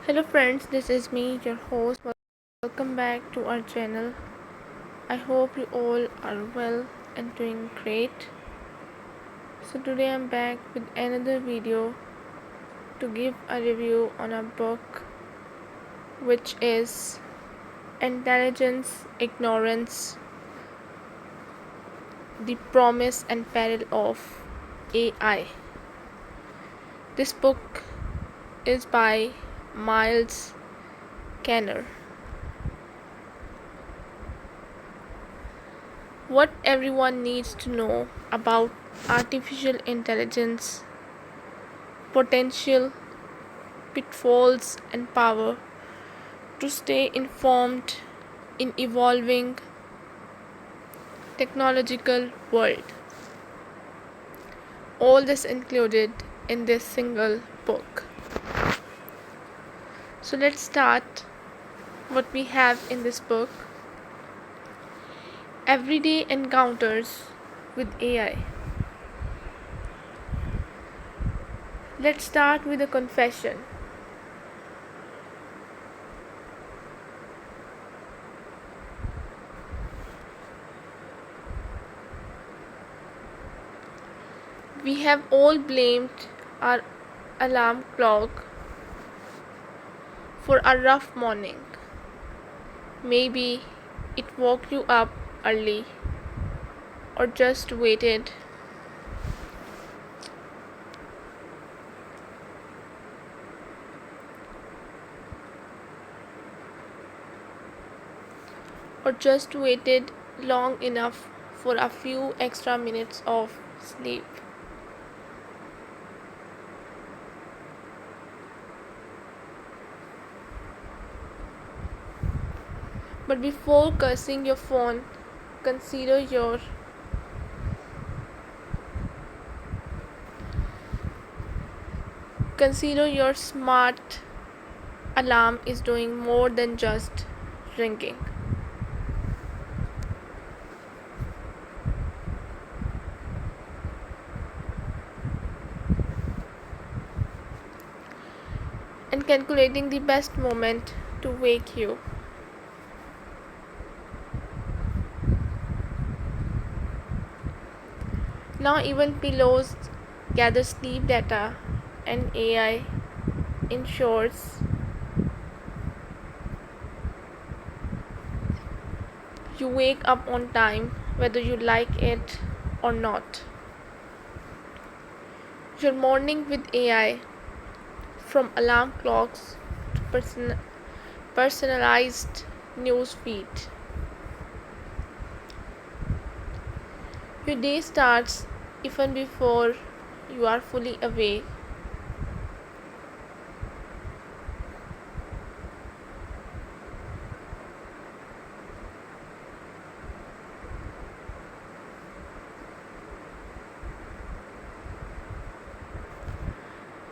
Hello friends, this is me, your host. Welcome back to our channel. I hope you all are well and doing great. So today I'm back with another video to give a review on a book which is Intelligence, Ignorance, the Promise and Peril of AI. This book is by Miles Kenner. What everyone needs to know about artificial intelligence, potential, pitfalls, and power to stay informed in evolving technological world. All this included in this single book. So let's start what we have in this book. Everyday encounters with AI. Let's start with a confession. We have all blamed our alarm clock for a rough morning. Maybe it woke you up early or just waited long enough for a few extra minutes of sleep. But before cursing your phone, consider your smart alarm is doing more than just ringing. And calculating the best moment to wake you. Now even pillows gather sleep data and AI ensures you wake up on time whether you like it or not. Your morning with AI, from alarm clocks to personalized news feed. Your day starts even before you are fully awake.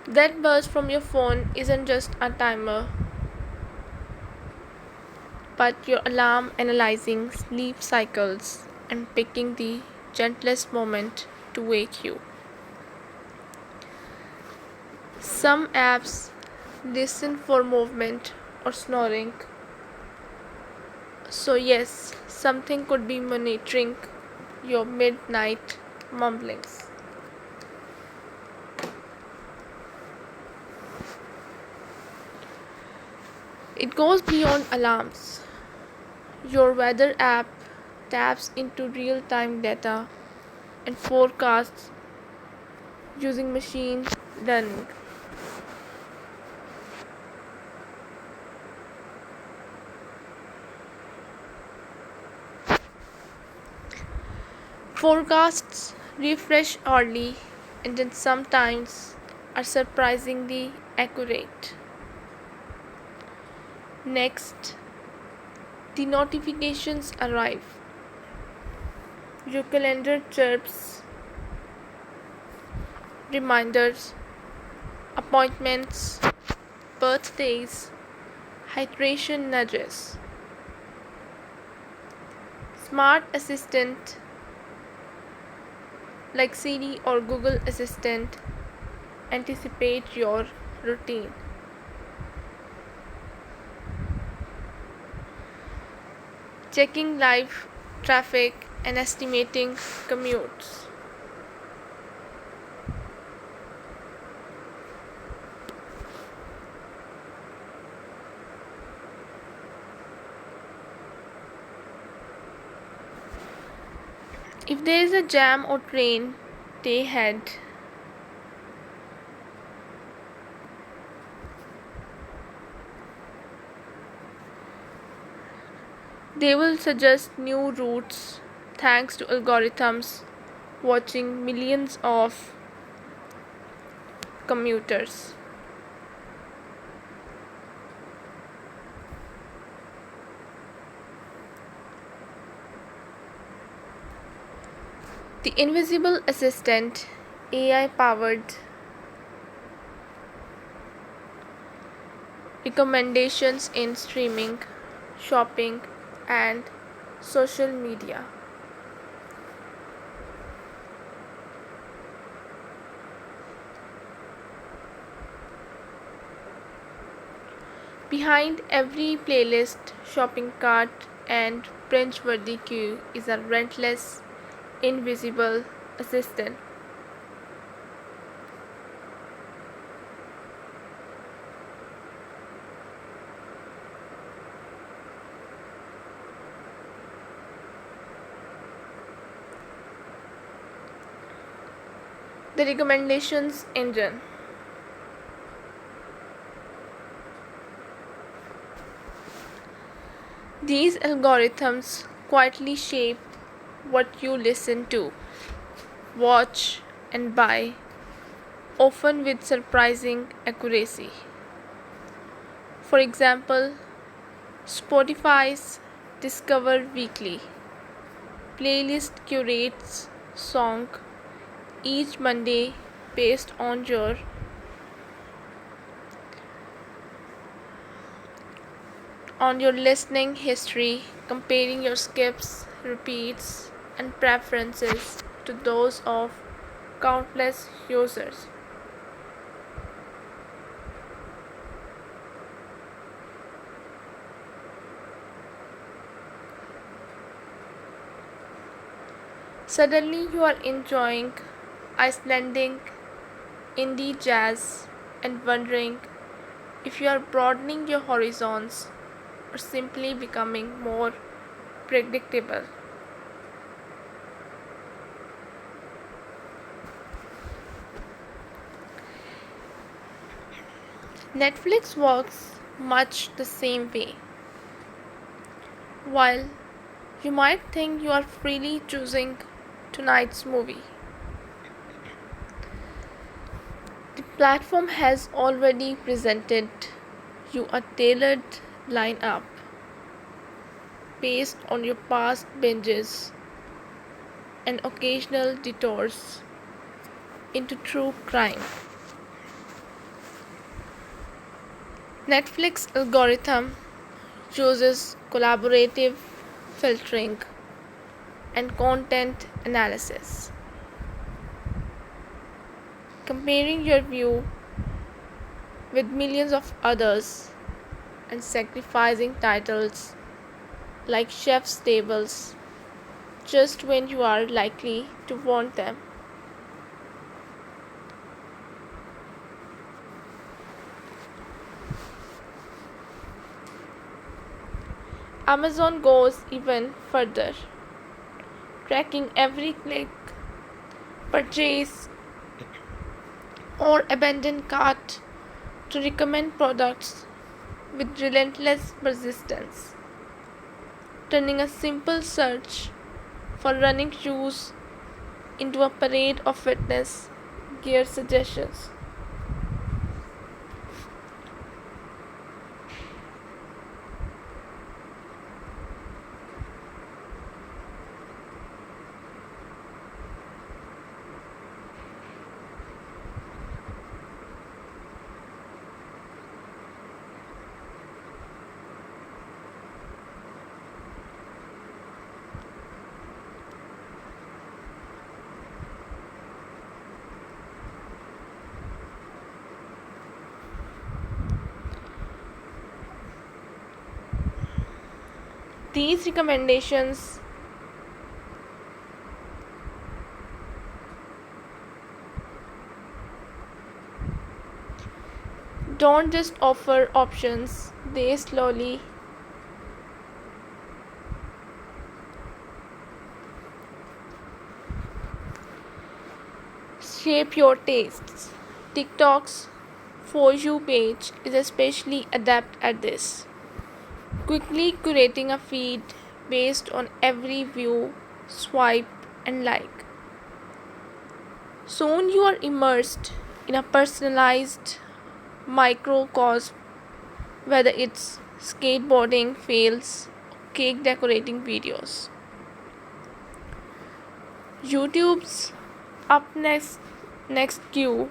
That buzz from your phone isn't just a timer, but your alarm analyzing sleep cycles and picking the gentlest moment to wake you. Some apps listen for movement or snoring. So, yes, something could be monitoring your midnight mumblings. It goes beyond alarms. Your weather app taps into real time data and forecasts using machine learning. Forecasts refresh early and then sometimes are surprisingly accurate. Next, the notifications arrive. Your calendar chirps, reminders, appointments, birthdays, hydration nudges. Smart assistant like Siri or Google Assistant anticipate your routine. checking live traffic and estimating commutes. If there is a jam or train day ahead, they will suggest new routes thanks to algorithms watching millions of commuters. The invisible assistant, AI powered recommendations in streaming, shopping, and social media. Behind every playlist, shopping cart, and binge worthy queue is a relentless, invisible assistant. The recommendations engine. These algorithms quietly shape what you listen to, watch, and buy, often with surprising accuracy. For example, Spotify's Discover Weekly playlist curates song each Monday based on your listening history, comparing your skips, repeats, and preferences to those of countless users. Suddenly, you are enjoying Icelandic indie jazz and wondering if you are broadening your horizons or simply becoming more predictable. Netflix works much the same way. While you might think you are freely choosing tonight's movie, the platform has already presented you a tailored lineup based on your past binges and occasional detours into true crime. Netflix algorithm uses collaborative filtering and content analysis, comparing your view with millions of others and sacrificing titles like chef's tables just when you are likely to want them. Amazon goes even further, tracking every click, purchase, or abandoned cart to recommend products with relentless persistence, turning a simple search for running shoes into a parade of fitness gear suggestions. These recommendations don't just offer options, they slowly shape your tastes. TikTok's For You page is especially adept at this, quickly curating a feed based on every view, swipe, and like. Soon you are immersed in a personalized microcosm, whether it's skateboarding fails or cake decorating videos. YouTube's up next queue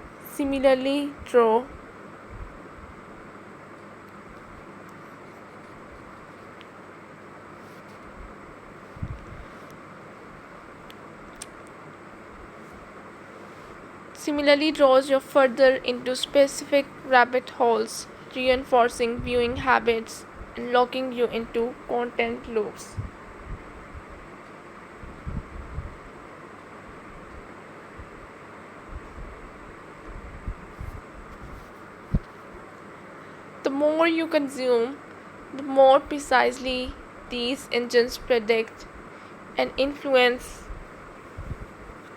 similarly draws you further into specific rabbit holes, reinforcing viewing habits and locking you into content loops. The more you consume, the more precisely these engines predict and influence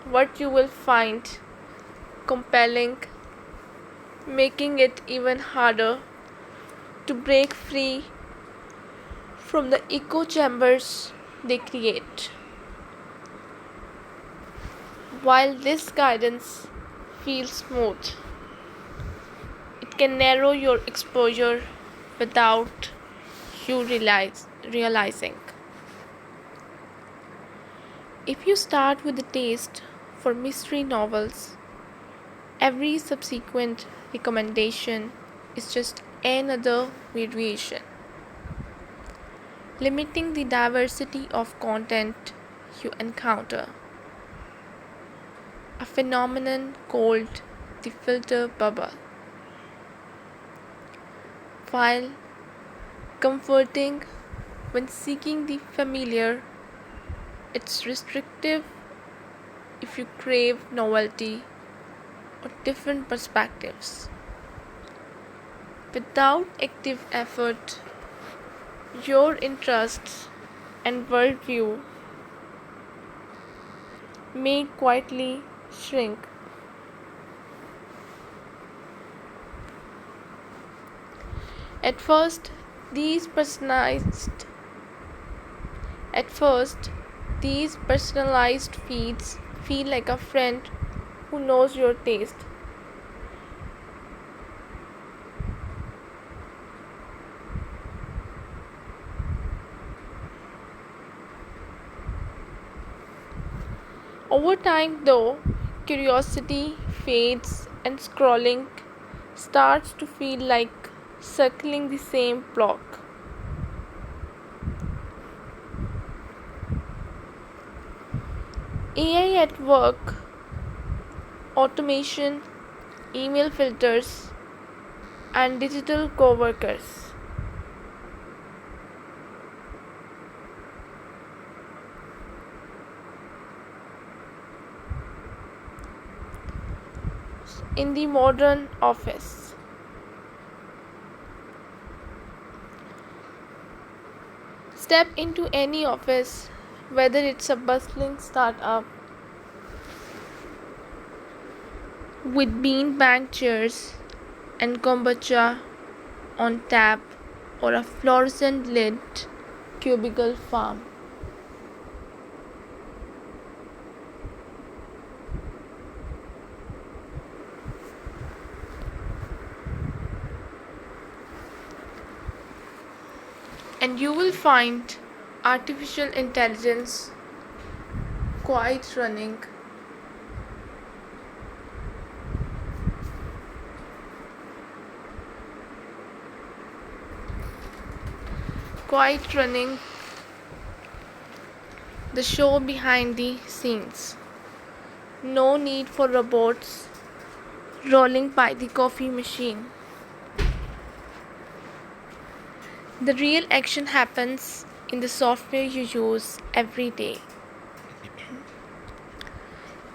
what you will find compelling, making it even harder to break free from the echo chambers they create. While this guidance feels smooth, it can narrow your exposure without you realizing. If you start with a taste for mystery novels, every subsequent recommendation is just another variation, limiting the diversity of content you encounter. A phenomenon called the filter bubble. While comforting when seeking the familiar, it's restrictive if you crave novelty or different perspectives. Without active effort, your interests and worldview may quietly shrink. At first, these personalized at first, these personalized feeds feel like a friend who knows your taste. Over time, though, curiosity fades and scrolling starts to feel like circling the same block. AI at work, automation, email filters, and digital coworkers. In the modern office. Step into any office, whether it's a bustling startup with beanbag chairs and kombucha on tap, or a fluorescent lit cubicle farm. And you will find artificial intelligence quite running quite running the show behind the scenes. No need for robots rolling by the coffee machine. The real action happens in the software you use every day.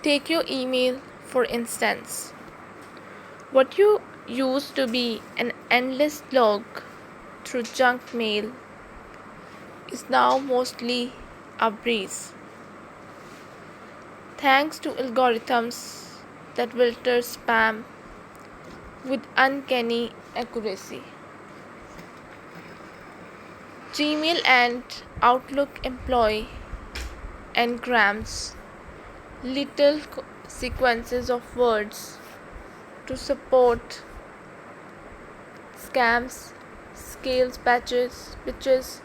Take your email for instance. What you used to be an endless log through junk mail is now mostly a breeze. Thanks to algorithms that filter spam with uncanny accuracy. Gmail and Outlook employ engrams, little sequences of words to support scams, scales pitches,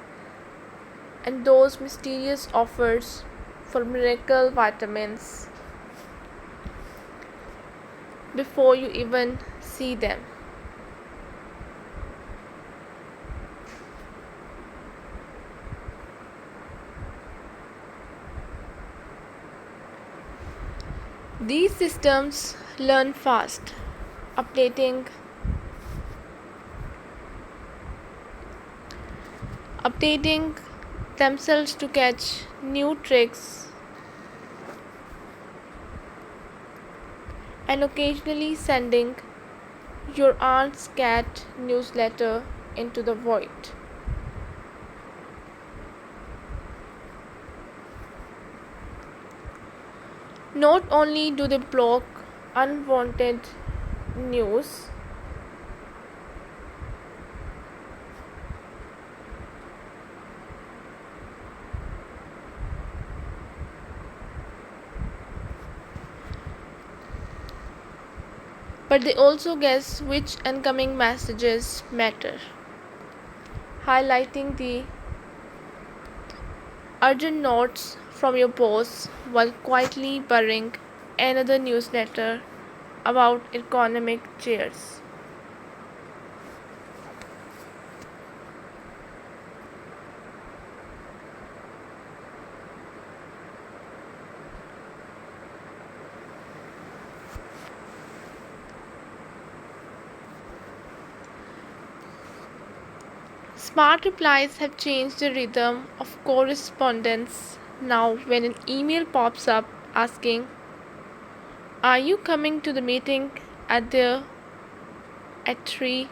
and those mysterious offers for miracle vitamins before you even see them. These systems learn fast, updating updating themselves to catch new tricks and occasionally sending your aunt's cat newsletter into the void. Not only do they block unwanted news, but they also guess which incoming messages matter, highlighting the urgent notes from your boss while quietly burying another newsletter about economic cheers. Smart replies have changed the rhythm of correspondence. Now, when an email pops up asking, "Are you coming to the meeting at the at 3?"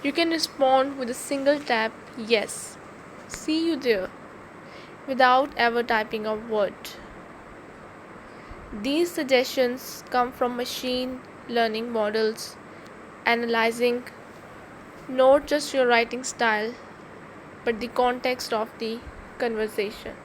you can respond with a single tap, "Yes, see you there," without ever typing a word. These suggestions come from machine learning models analyzing not just your writing style but the context of the conversation.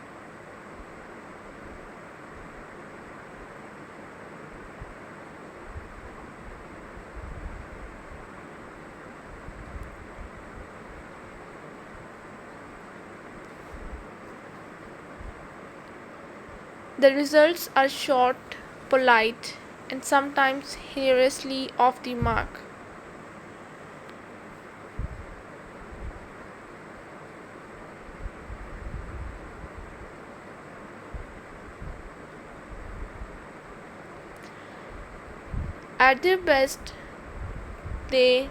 The results are short, polite, and sometimes hilariously off the mark. At their best, they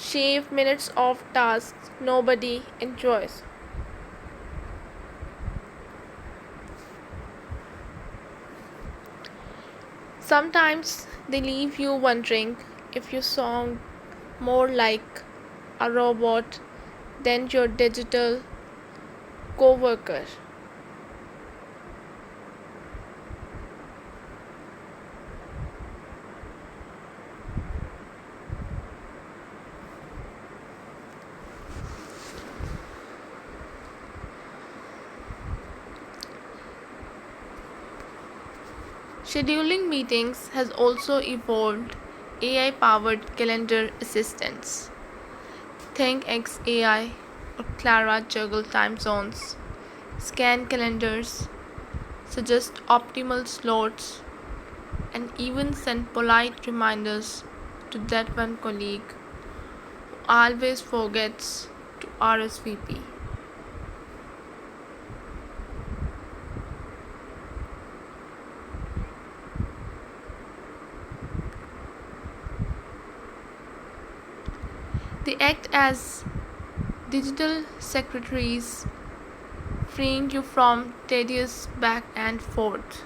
shave minutes off tasks nobody enjoys. Sometimes they leave you wondering if you sound more like a robot than your digital coworker. Scheduling meetings has also evolved AI powered calendar assistants. Think XAI or Clara juggle time zones, scan calendars, suggest optimal slots, and even send polite reminders to that one colleague who always forgets to RSVP. They act as digital secretaries, freeing you from tedious back and forth.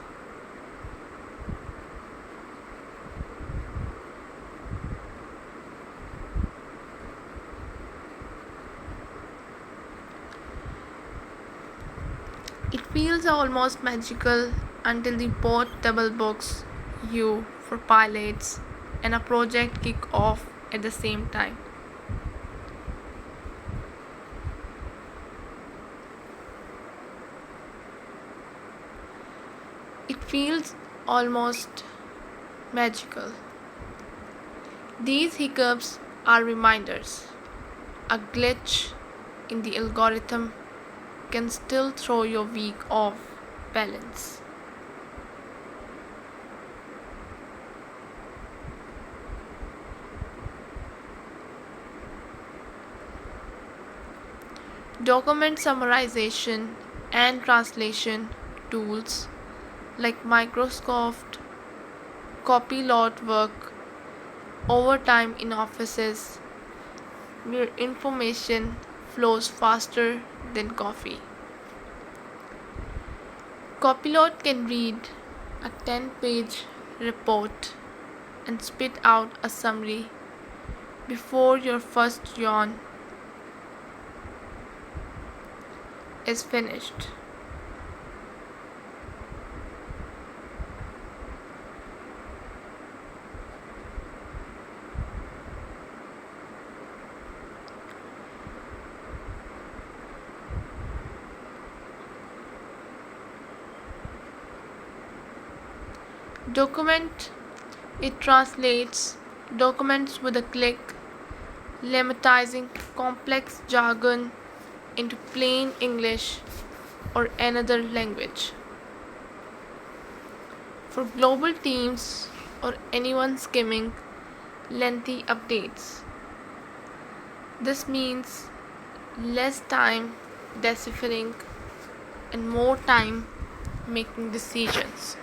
It feels almost magical until the bot double books you for pilots and a project kick off at the same time. It feels almost magical. These hiccups are reminders. A glitch in the algorithm can still throw your week off balance. Document summarization and translation tools like Microsoft Copilot work overtime in offices where information flows faster than coffee. Copilot can read a 10-page report and spit out a summary before your first yawn is finished. Document it translates documents with a click, lemmatizing complex jargon into plain English or another language. For global teams or anyone skimming lengthy updates, this means less time deciphering and more time making decisions.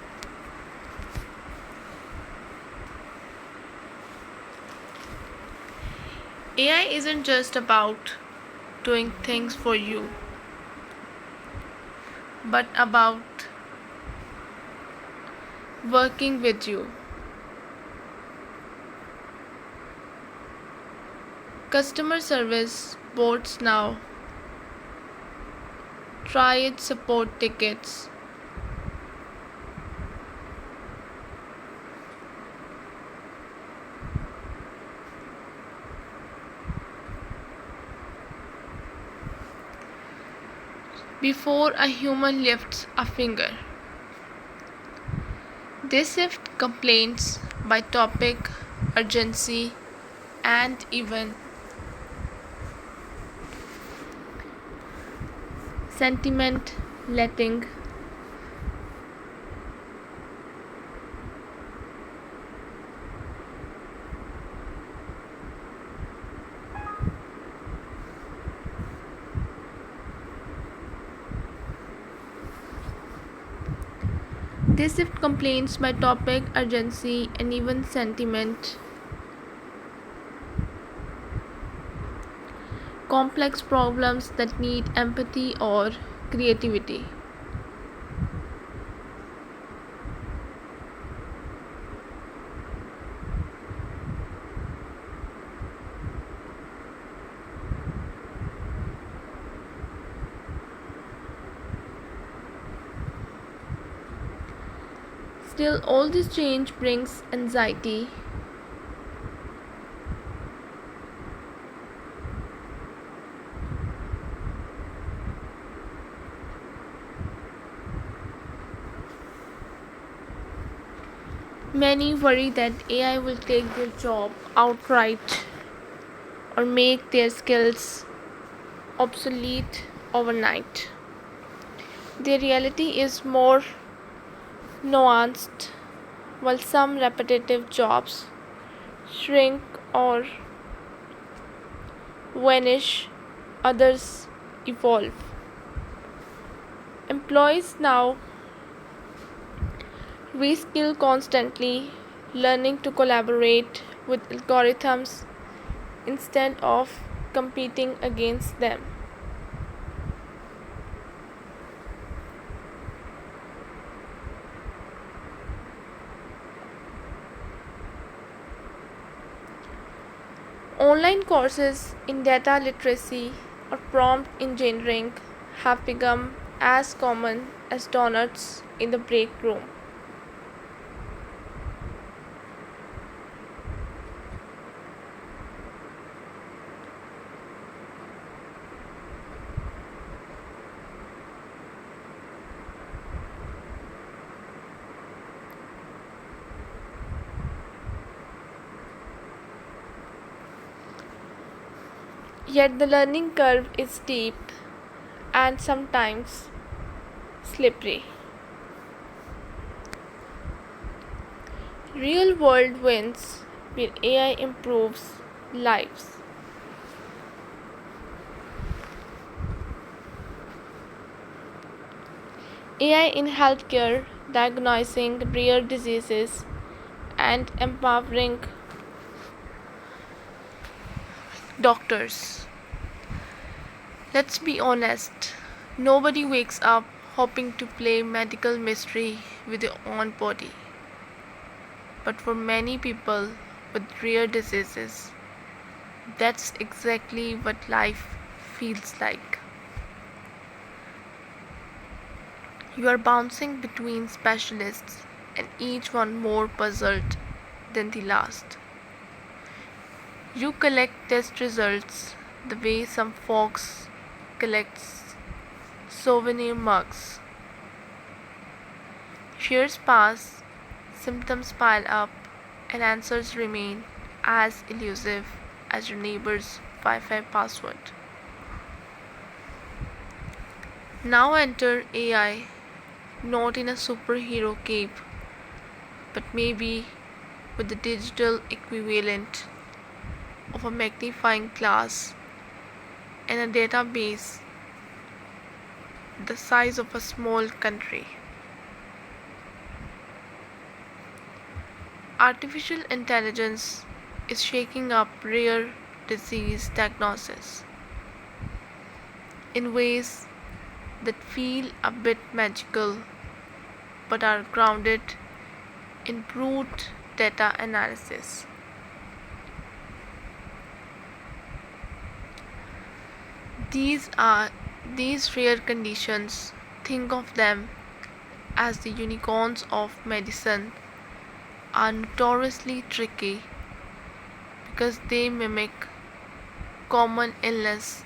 AI isn't just about doing things for you, but about working with you. Customer service bots now try it support tickets. Before a human lifts a finger. They sift complaints by topic, urgency, and even sentiment, letting they sift complaints by topic, urgency, and even sentiment. Complex problems that need empathy or creativity. Still, all this change brings anxiety. Many worry that AI will take their job outright or make their skills obsolete overnight. The reality is more nuanced. While some repetitive jobs shrink or vanish, others evolve. Employees now reskill constantly, learning to collaborate with algorithms instead of competing against them. Online courses in data literacy or prompt engineering have become as common as donuts in the break room. Yet the learning curve is steep and sometimes slippery. Real world wins where AI improves lives. AI in healthcare, diagnosing rare diseases and empowering doctors. Let's be honest, nobody wakes up hoping to play medical mystery with their own body. But for many people with rare diseases, that's exactly what life feels like. You are bouncing between specialists and each one more puzzled than the last. You collect test results the way some folks collects souvenir mugs. Years pass, symptoms pile up, and answers remain as elusive as your neighbor's Wi-Fi password. Now enter AI, not in a superhero cape, but maybe with the digital equivalent of a magnifying glass and a database the size of a small country. Artificial intelligence is shaking up rare disease diagnosis in ways that feel a bit magical but are grounded in brute data analysis. These are these rare conditions, think of them as the unicorns of medicine, are notoriously tricky because they mimic common illness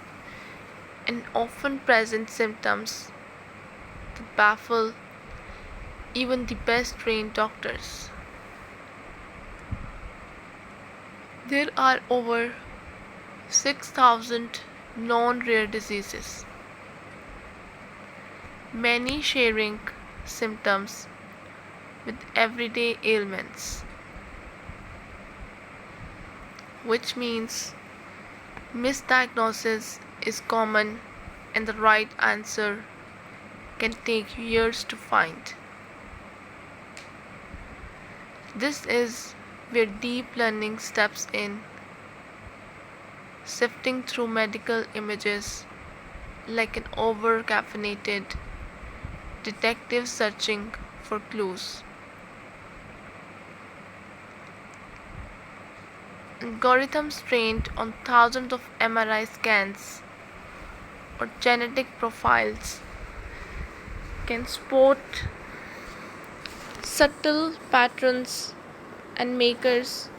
and often present symptoms that baffle even the best trained doctors. There are over 6,000 non rare diseases, many sharing symptoms with everyday ailments, which means misdiagnosis is common and the right answer can take years to find. This is where deep learning steps in, sifting through medical images like an over caffeinated detective searching for clues. Algorithms trained on thousands of MRI scans or genetic profiles can spot subtle patterns and markers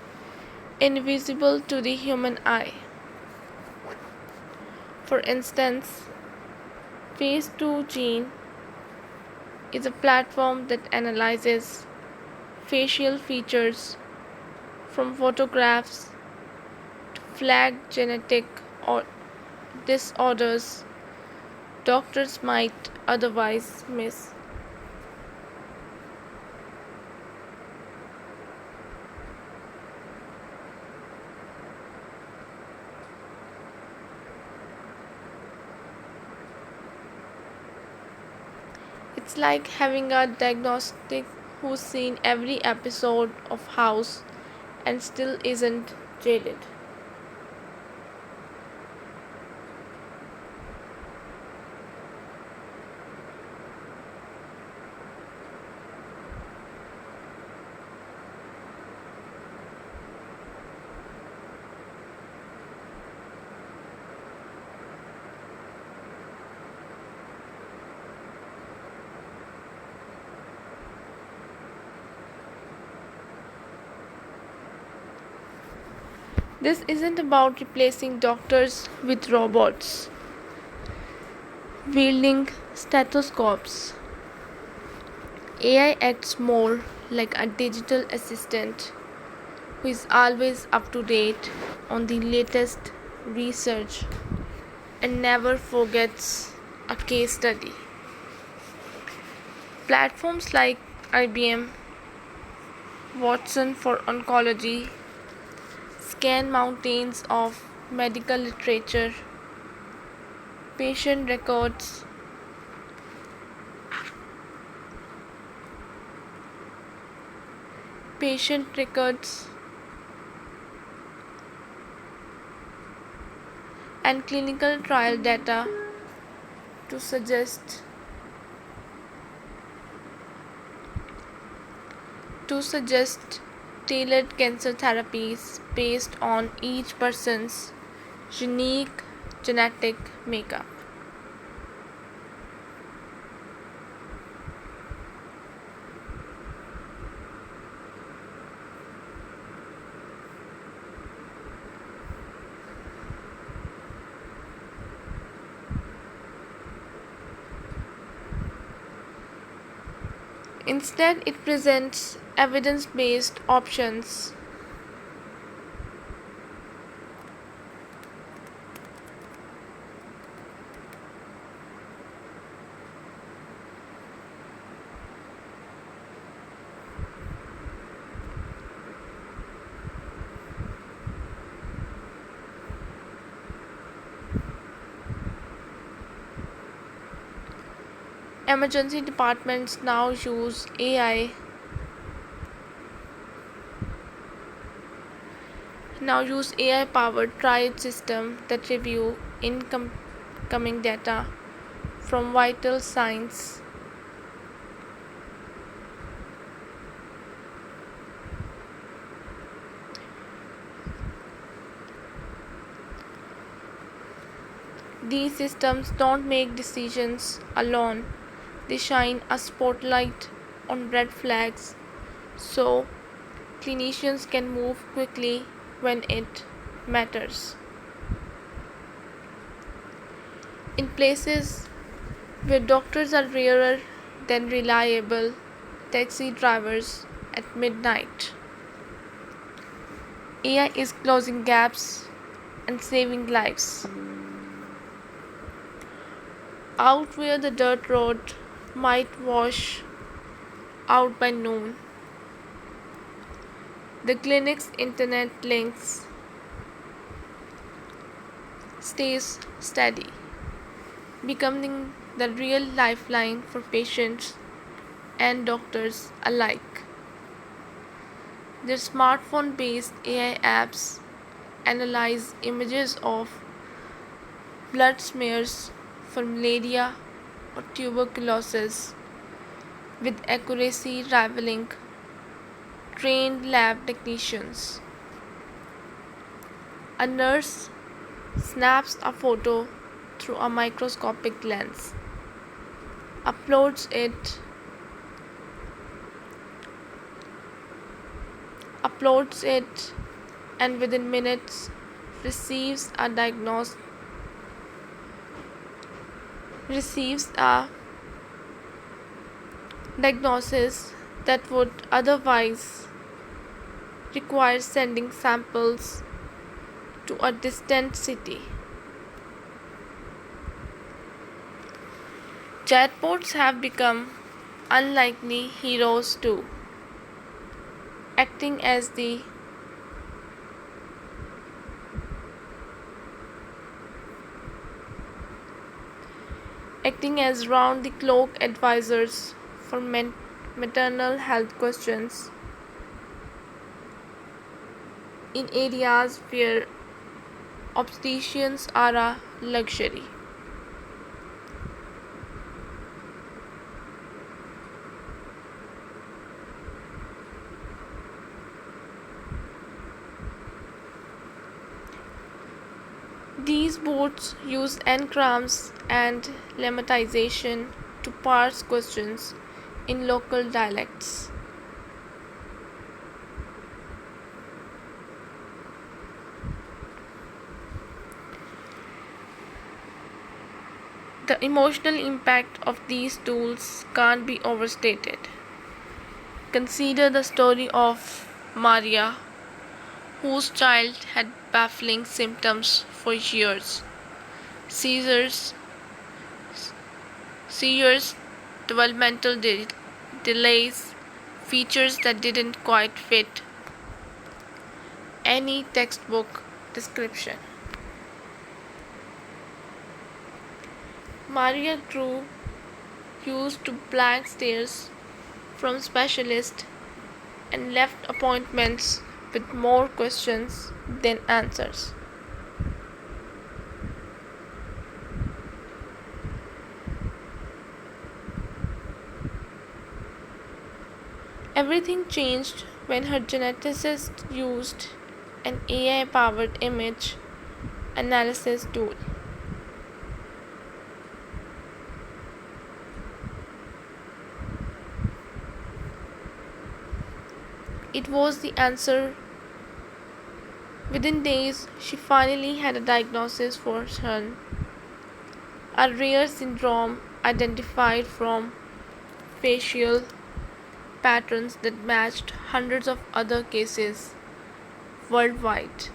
invisible to the human eye. For instance, Phase 2 Gene is a platform that analyzes facial features from photographs to flag genetic or disorders doctors might otherwise miss. It's like having a diagnostic who's seen every episode of House and still isn't jaded. This isn't about replacing doctors with robots wielding stethoscopes. AI acts more like a digital assistant who is always up to date on the latest research and never forgets a case study. Platforms like IBM Watson for oncology scan mountains of medical literature, patient records, patient records and clinical trial data to suggest tailored cancer therapies based on each person's unique genetic makeup. Instead, it presents evidence based options. Emergency departments now use AI powered triage system that review incoming data from vital signs. These systems don't make decisions alone. They shine a spotlight on red flags so clinicians can move quickly when it matters. In places where doctors are rarer than reliable taxi drivers at midnight, AI is closing gaps and saving lives. Out where the dirt road might wash out by noon, the clinic's internet links stays steady, becoming the real lifeline for patients and doctors alike. Their smartphone based AI apps analyze images of blood smears for malaria or tuberculosis with accuracy rivaling trained lab technicians. A nurse snaps a photo through a microscopic lens, uploads it and within minutes receives a diagnosis that would otherwise require sending samples to a distant city. Chatbots have become unlikely heroes too, acting as the acting as round the clock advisors for maternal health questions in areas where obstetricians are a luxury. These bots use engrams and lemmatization to parse questions in local dialects. The emotional impact of these tools can't be overstated. Consider the story of Maria, whose child had baffling symptoms for years. Seizures, seizures, developmental delays, features that didn't quite fit any textbook description. Maria grew used to blank stares from specialists and left appointments with more questions than answers. Everything changed when her geneticist used an AI powered image analysis tool. It was the answer. Within days, she finally had a diagnosis for her, a rare syndrome identified from facial patterns that matched hundreds of other cases worldwide.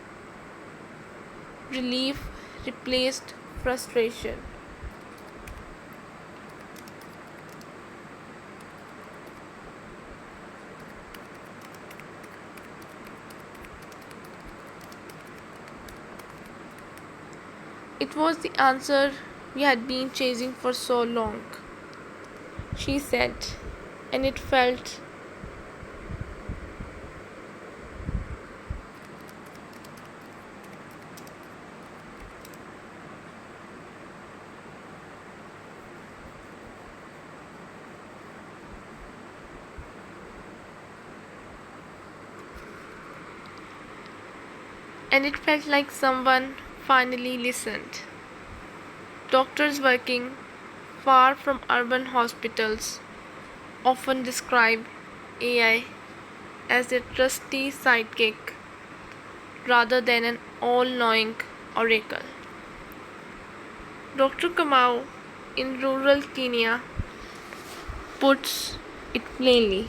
Relief replaced frustration. It was the answer we had been chasing for so long, she said, and it felt like someone finally listened. Doctors working far from urban hospitals often describe AI as a trusty sidekick rather than an all knowing oracle. Dr. Kamau in rural Kenya puts it plainly.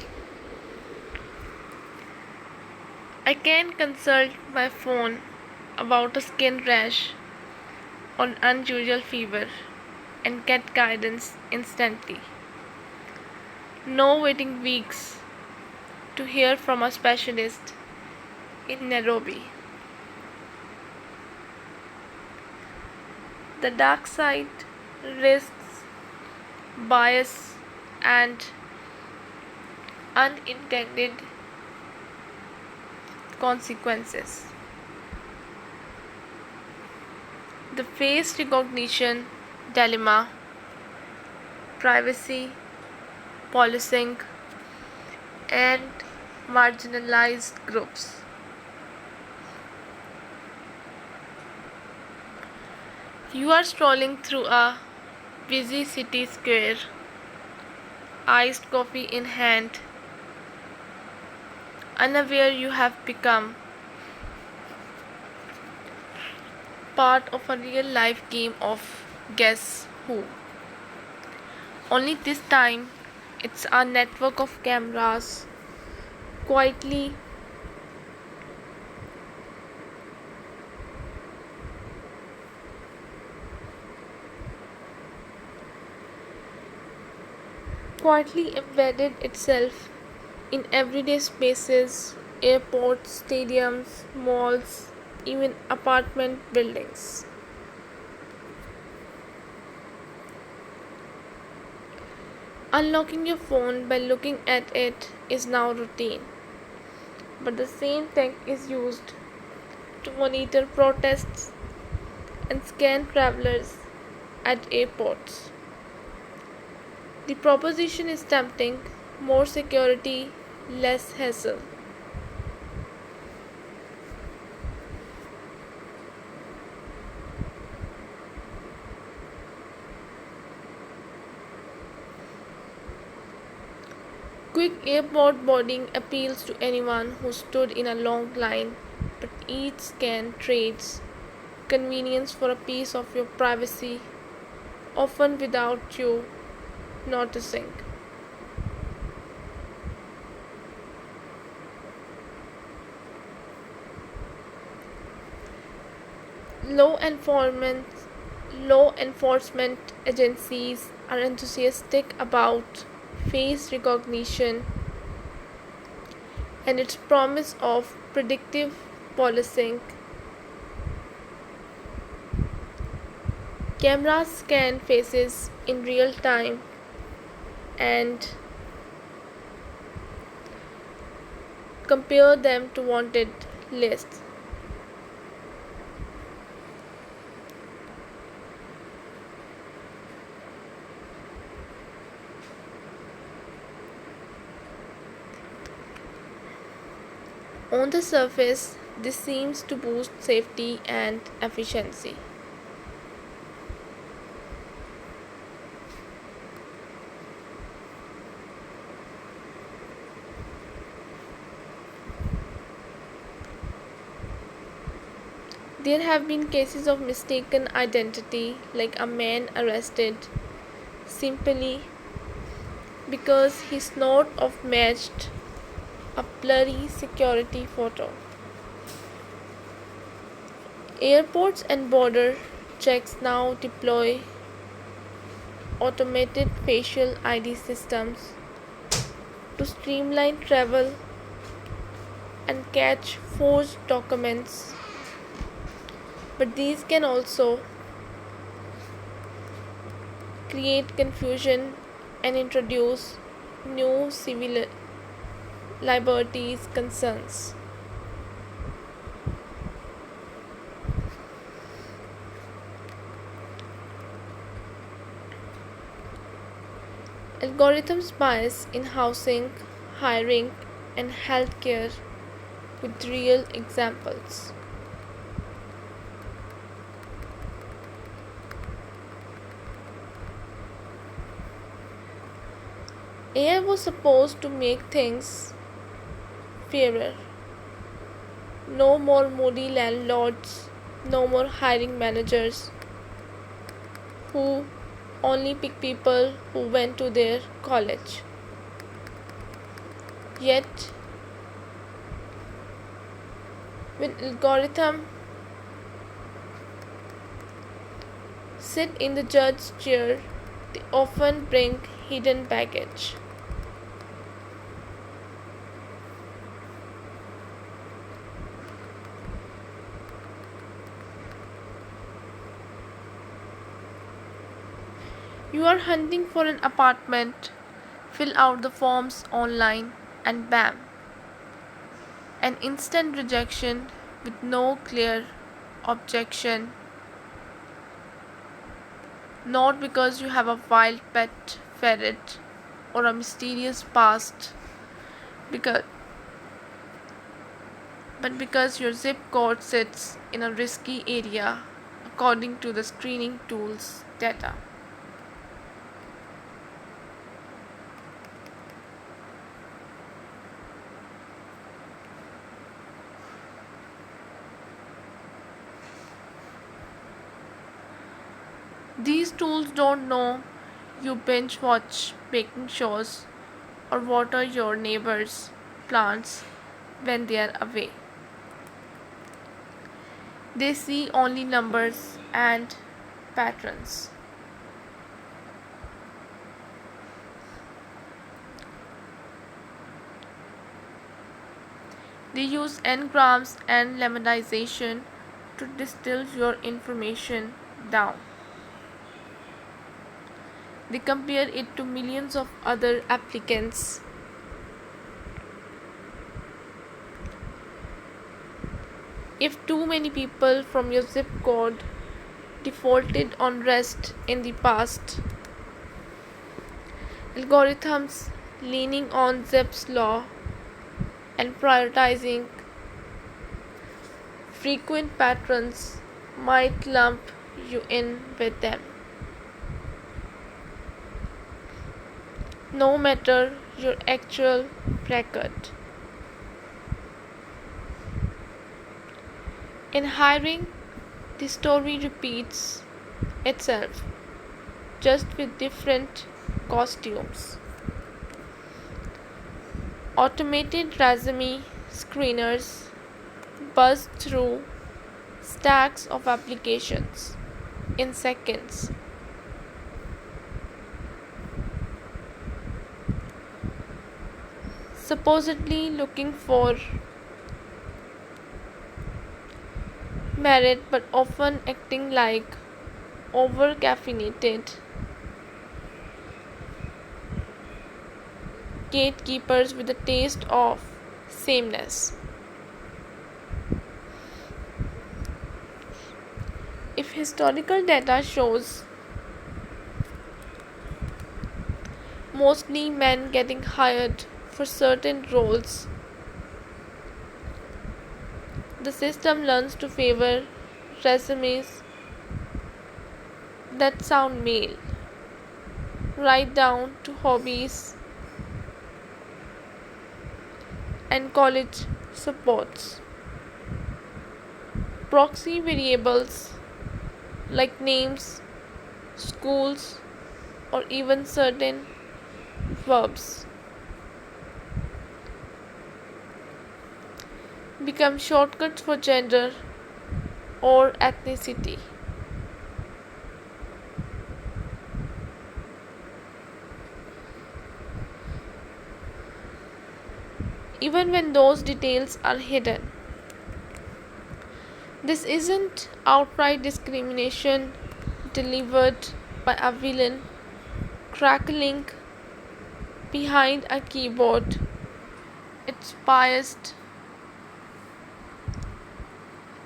I can consult my phone about a skin rash or unusual fever and get guidance instantly. No waiting weeks to hear from a specialist in Nairobi. The dark side, risks, bias, and unintended consequences. The face recognition dilemma, privacy, policing, and marginalized groups. You are strolling through a busy city square, iced coffee in hand, unaware you have become part of a real life game of Guess Who. Only this time, it's a network of cameras quietly embedded itself in everyday spaces, airports, stadiums, malls, even apartment buildings. Unlocking your phone by looking at it is now routine, but the same tech is used to monitor protests and scan travelers at airports. The proposition is tempting: more security, less hassle. Quick airport boarding appeals to anyone who stood in a long line, but each scan trades convenience for a piece of your privacy often without you noticing. Law enforcement, law enforcement agencies are enthusiastic about face recognition and its promise of predictive policing. Cameras scan faces in real time and compare them to wanted lists. On the surface, this seems to boost safety and efficiency. There have been cases of mistaken identity, like a man arrested simply because he sort of matched a blurry security photo. Airports and border checks now deploy automated facial ID systems to streamline travel and catch forged documents. But these can also create confusion and introduce new civil liberties concerns. Algorithms bias in housing, hiring, and healthcare with real examples. AI was supposed to make things fairer. No more moody landlords, no more hiring managers who only pick people who went to their college. Yet, when algorithms sit in the judge's chair, they often bring hidden baggage. You are hunting for an apartment, fill out the forms online, and bam, an instant rejection with no clear objection. Not because you have a wild pet ferret or a mysterious past, because, but because your zip code sits in a risky area according to the screening tool's data. These tools don't know you binge watch baking shows or water your neighbor's plants when they are away. They see only numbers and patterns. They use n-grams and lemmatization to distill your information down. They compare it to millions of other applicants. If too many people from your zip code defaulted on rest in the past, algorithms leaning on Zipf's law and prioritizing frequent patterns might lump you in with them, no matter your actual record. In hiring, the story repeats itself. just with different costumes. Automated resume screeners buzz through stacks of applications in seconds. Supposedly looking for merit but often acting like over caffeinated gatekeepers with a taste of sameness. If historical data shows mostly men getting hired for certain roles, the system learns to favor resumes that sound male, right down to hobbies and college supports. Proxy variables like names, schools, or even certain verbs become shortcuts for gender or ethnicity. Even when those details are hidden. This isn't outright discrimination delivered by a villain crackling behind a keyboard. It's biased,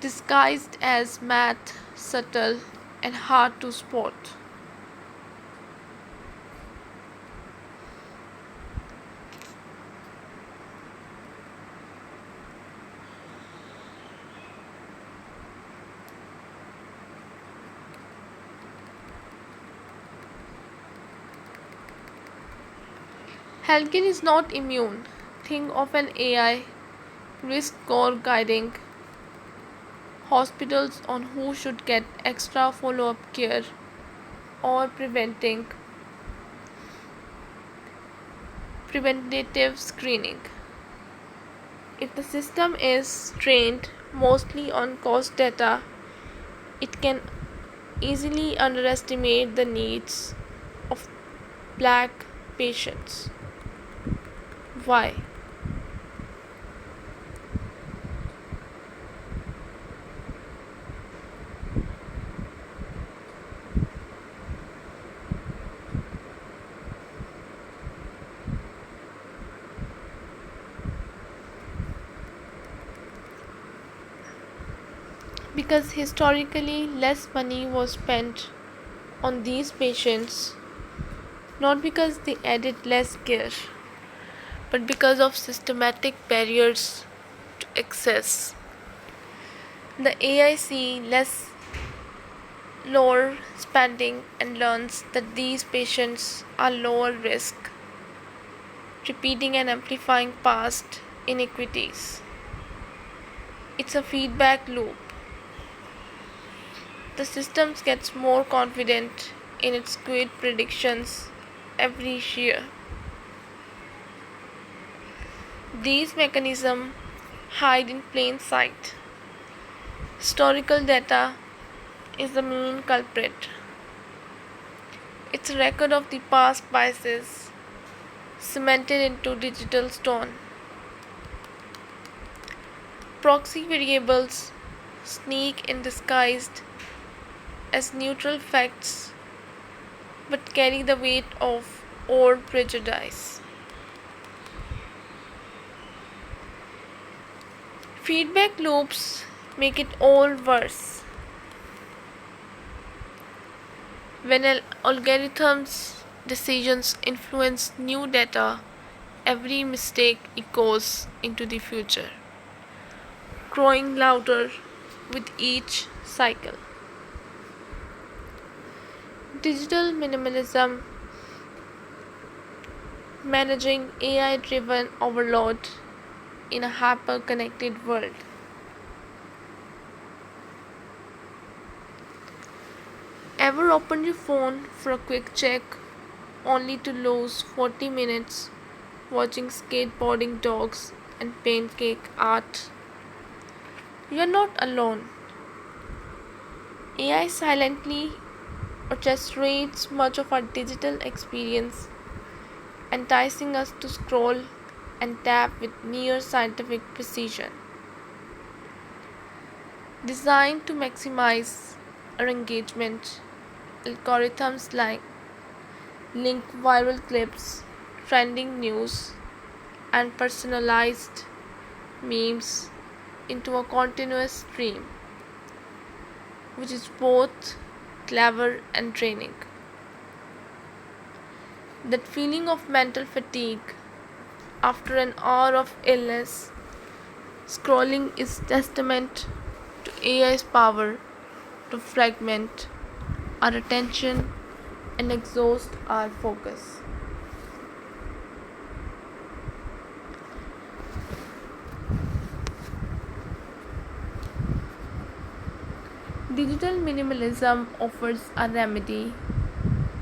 disguised as math, subtle, and hard to spot. Healthcare is not immune. Think of an AI risk score guiding hospitals on who should get extra follow up care or preventing preventative screening. If the system is trained mostly on cost data, it can easily underestimate the needs of black patients. Why? Because historically less money was spent on these patients, not because they added less care, but because of systematic barriers to access. The AI sees less lower spending and learns that these patients are lower risk, repeating and amplifying past inequities. It's a feedback loop. The system gets more confident in its skewed predictions every year. These mechanisms hide in plain sight. Historical data is the main culprit. It's a record of the past biases cemented into digital stone. Proxy variables sneak in disguised as neutral facts but carry the weight of old prejudice. Feedback loops make it all worse. When an algorithm's decisions influence new data, every mistake echoes into the future, growing louder with each cycle. Digital minimalism, managing AI driven overload in a hyper connected world. Ever opened your phone for a quick check only to lose 40 minutes watching skateboarding dogs and pancake art? You are not alone. AI silently orchestrates much of our digital experience, enticing us to scroll and tap with near scientific precision. Designed to maximize our engagement, algorithms like link viral clips, trending news, and personalized memes into a continuous stream, which is both clever and draining. That feeling of mental fatigue after an hour of illness scrolling is testament to AI's power to fragment our attention and exhaust our focus. Digital minimalism offers a remedy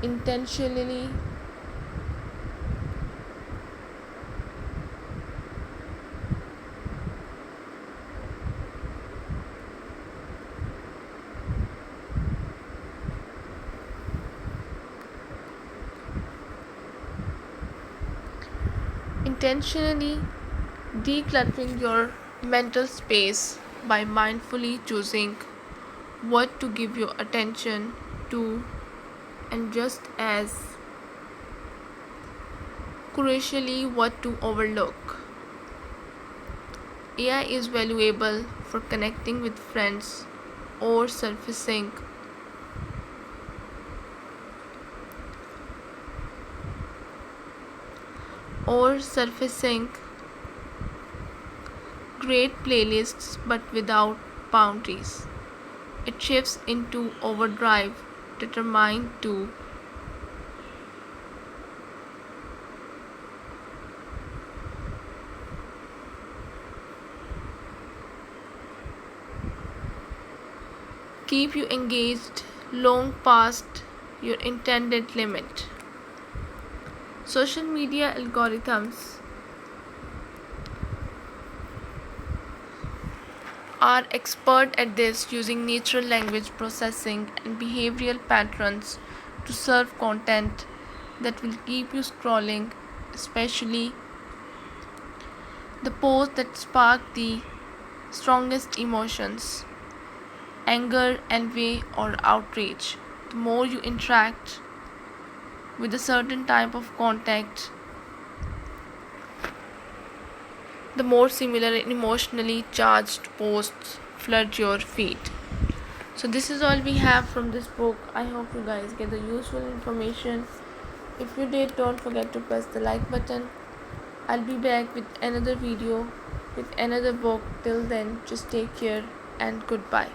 intentionally intentionally decluttering your mental space by mindfully choosing what to give your attention to, and just as crucially what to overlook. AI is valuable for connecting with friends or surfacing great playlists but without boundaries. It shifts into overdrive, determined to keep you engaged long past your intended limit. Social media algorithms are expert at this, using natural language processing and behavioral patterns to serve content that will keep you scrolling, especially the posts that spark the strongest emotions: anger, envy, or outrage. The more you interact with a certain type of contact, the more similar and emotionally charged posts flood your feed. So this is all we have from this book. I hope you guys get the useful information. If you did, don't forget to press the like button. I'll be back with another video with another book. Till then, just take care and goodbye.